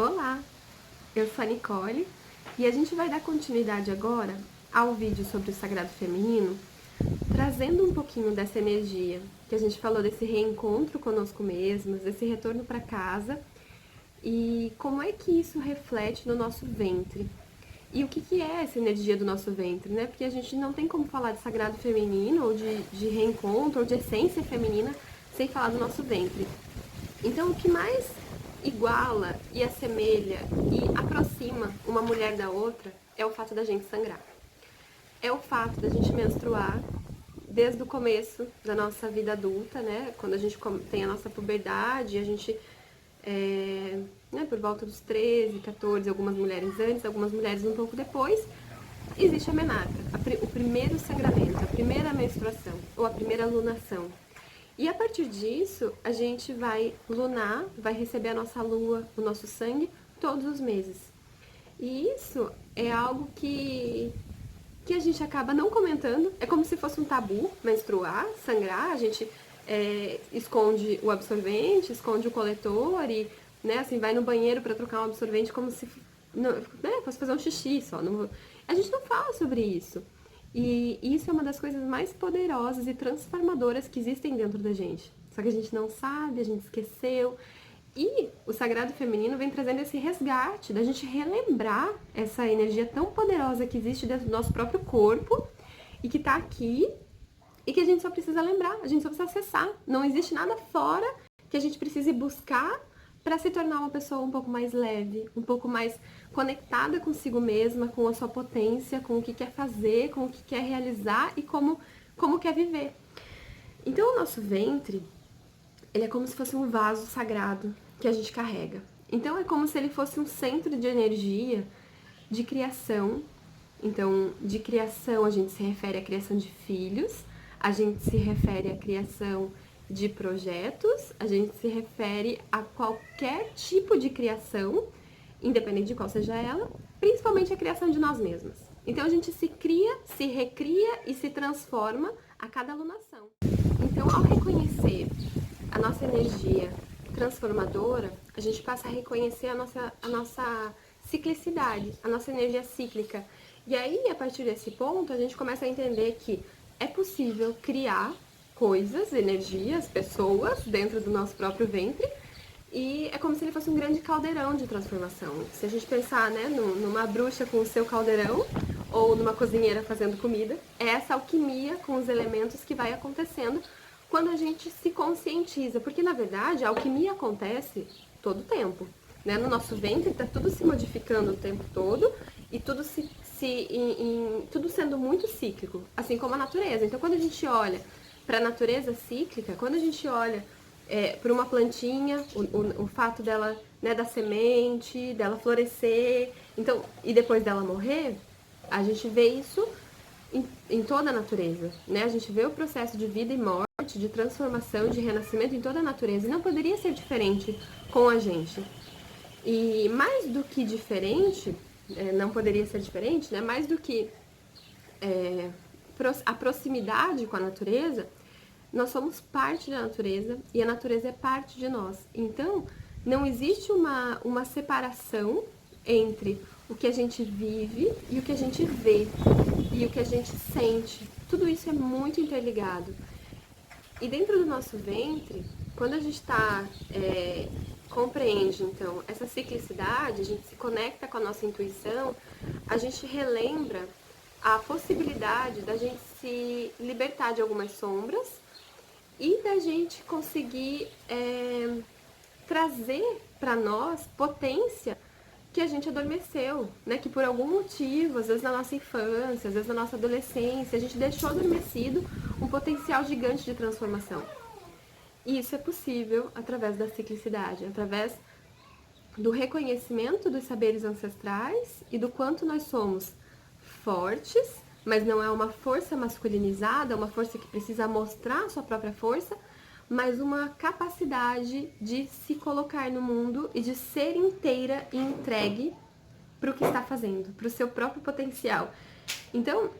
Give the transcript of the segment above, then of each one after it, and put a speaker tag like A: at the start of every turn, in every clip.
A: Olá, eu sou a Nicole e a gente vai dar continuidade agora ao vídeo sobre o Sagrado Feminino, trazendo um pouquinho dessa energia que a gente falou desse reencontro conosco mesmas, desse retorno para casa e como é que isso reflete no nosso ventre. E o que é essa energia do nosso ventre, né? Porque a gente não tem como falar de Sagrado Feminino ou de reencontro ou de essência feminina sem falar do nosso ventre. Então, o que mais iguala e assemelha e aproxima uma mulher da outra é o fato da gente sangrar. É o fato da gente menstruar desde o começo da nossa vida adulta, né? Quando a gente tem a nossa puberdade, a gente, por volta dos 13, 14, algumas mulheres antes, algumas mulheres um pouco depois, existe a menarca, o primeiro sangramento, a primeira menstruação ou a primeira lunação. E a partir disso, a gente vai lunar, vai receber a nossa lua, o nosso sangue, todos os meses. E isso é algo que a gente acaba não comentando. É como se fosse um tabu menstruar, sangrar. A gente esconde o absorvente, esconde o coletor e, né, assim, vai no banheiro para trocar um absorvente como se fosse fazer um xixi só. A gente não fala sobre isso. E isso é uma das coisas mais poderosas e transformadoras que existem dentro da gente. Só que a gente não sabe, a gente esqueceu. E o Sagrado Feminino vem trazendo esse resgate, da gente relembrar essa energia tão poderosa que existe dentro do nosso próprio corpo e que tá aqui e que a gente só precisa lembrar, a gente só precisa acessar. Não existe nada fora que a gente precise buscar para se tornar uma pessoa um pouco mais leve, um pouco mais conectada consigo mesma, com a sua potência, com o que quer fazer, com o que quer realizar e como quer viver. Então o nosso ventre, ele é como se fosse um vaso sagrado que a gente carrega. Então é como se ele fosse um centro de energia, de criação. Então, de criação a gente se refere à criação de filhos, a gente se refere à criação de projetos, a gente se refere a qualquer tipo de criação, independente de qual seja ela, principalmente a criação de nós mesmas. Então a gente se cria, se recria e se transforma a cada alunação. Então, ao reconhecer a nossa energia transformadora, a gente passa a reconhecer a nossa ciclicidade, a nossa energia cíclica. E aí, a partir desse ponto, a gente começa a entender que é possível criar coisas, energias, pessoas dentro do nosso próprio ventre, e é como se ele fosse um grande caldeirão de transformação. Se a gente pensar, né, numa bruxa com o seu caldeirão, ou numa cozinheira fazendo comida, é essa alquimia com os elementos que vai acontecendo quando a gente se conscientiza, porque na verdade a alquimia acontece todo o tempo, né? No nosso ventre está tudo se modificando o tempo todo e tudo tudo sendo muito cíclico, assim como a natureza. Então quando a gente olha para a natureza cíclica, quando a gente olha para uma plantinha, o fato dela, né, da semente, dela florescer, então, e depois dela morrer, a gente vê isso em toda a natureza, né? A gente vê o processo de vida e morte, de transformação, de renascimento em toda a natureza. E não poderia ser diferente com a gente. E mais do que diferente, não poderia ser diferente, né? Mais do que a proximidade com a natureza, nós somos parte da natureza e a natureza é parte de nós. Então, não existe uma separação entre o que a gente vive e o que a gente vê e o que a gente sente. Tudo isso é muito interligado. E dentro do nosso ventre, quando a gente compreende, então, essa ciclicidade, a gente se conecta com a nossa intuição, a gente relembra a possibilidade da gente se libertar de algumas sombras e da gente conseguir trazer para nós potência que a gente adormeceu, né? Que por algum motivo, às vezes na nossa infância, às vezes na nossa adolescência, a gente deixou adormecido um potencial gigante de transformação. E isso é possível através da ciclicidade, através do reconhecimento dos saberes ancestrais e do quanto nós somos fortes, mas não é uma força masculinizada, uma força que precisa mostrar a sua própria força, mas uma capacidade de se colocar no mundo e de ser inteira e entregue para o que está fazendo, para o seu próprio potencial. Então,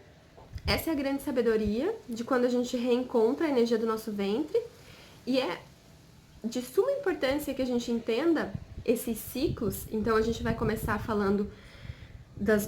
A: essa é a grande sabedoria de quando a gente reencontra a energia do nosso ventre, e é de suma importância que a gente entenda esses ciclos. Então a gente vai começar falando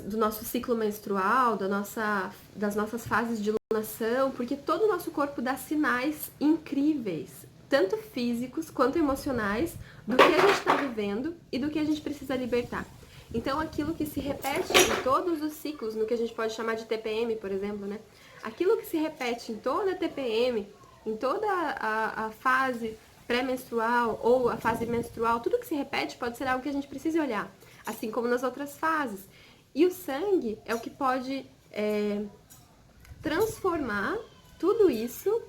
A: do nosso ciclo menstrual, das nossas fases de lunação, porque todo o nosso corpo dá sinais incríveis, tanto físicos quanto emocionais, do que a gente está vivendo e do que a gente precisa libertar. Então, aquilo que se repete em todos os ciclos, no que a gente pode chamar de TPM, por exemplo, né? Aquilo que se repete em toda a TPM, em toda a fase pré-menstrual ou a fase menstrual, tudo que se repete pode ser algo que a gente precise olhar, assim como nas outras fases. E o sangue é o que pode transformar tudo isso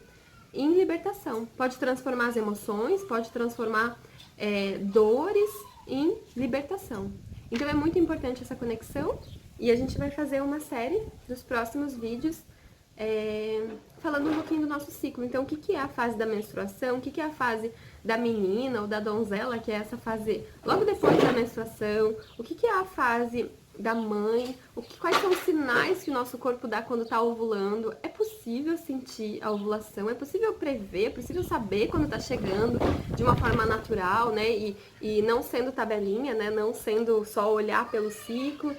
A: em libertação. Pode transformar as emoções, pode transformar dores em libertação. Então é muito importante essa conexão e a gente vai fazer uma série dos próximos vídeos falando um pouquinho do nosso ciclo. Então, o que é a fase da menstruação, o que é a fase da menina ou da donzela, que é essa fase logo depois da menstruação, o que é a fase da mãe, quais são os sinais que o nosso corpo dá quando está ovulando. É possível sentir a ovulação, é possível prever, é possível saber quando está chegando de uma forma natural, né? E não sendo tabelinha, né? Não sendo só olhar pelo ciclo.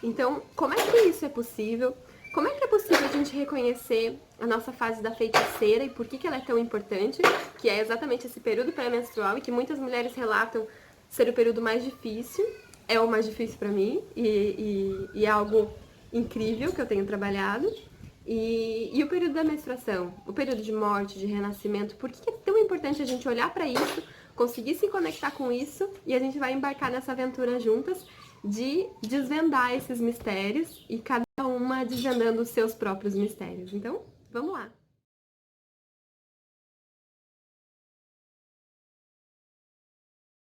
A: Então, como é que isso é possível? Como é que é possível a gente reconhecer a nossa fase da feiticeira e por que ela é tão importante, que é exatamente esse período pré-menstrual e que muitas mulheres relatam ser o período mais difícil, é o mais difícil para mim e é algo incrível que eu tenho trabalhado. E o período da menstruação, o período de morte, de renascimento, por que é tão importante a gente olhar para isso, conseguir se conectar com isso e a gente vai embarcar nessa aventura juntas de desvendar esses mistérios e cada uma desvendando os seus próprios mistérios. Então, vamos lá!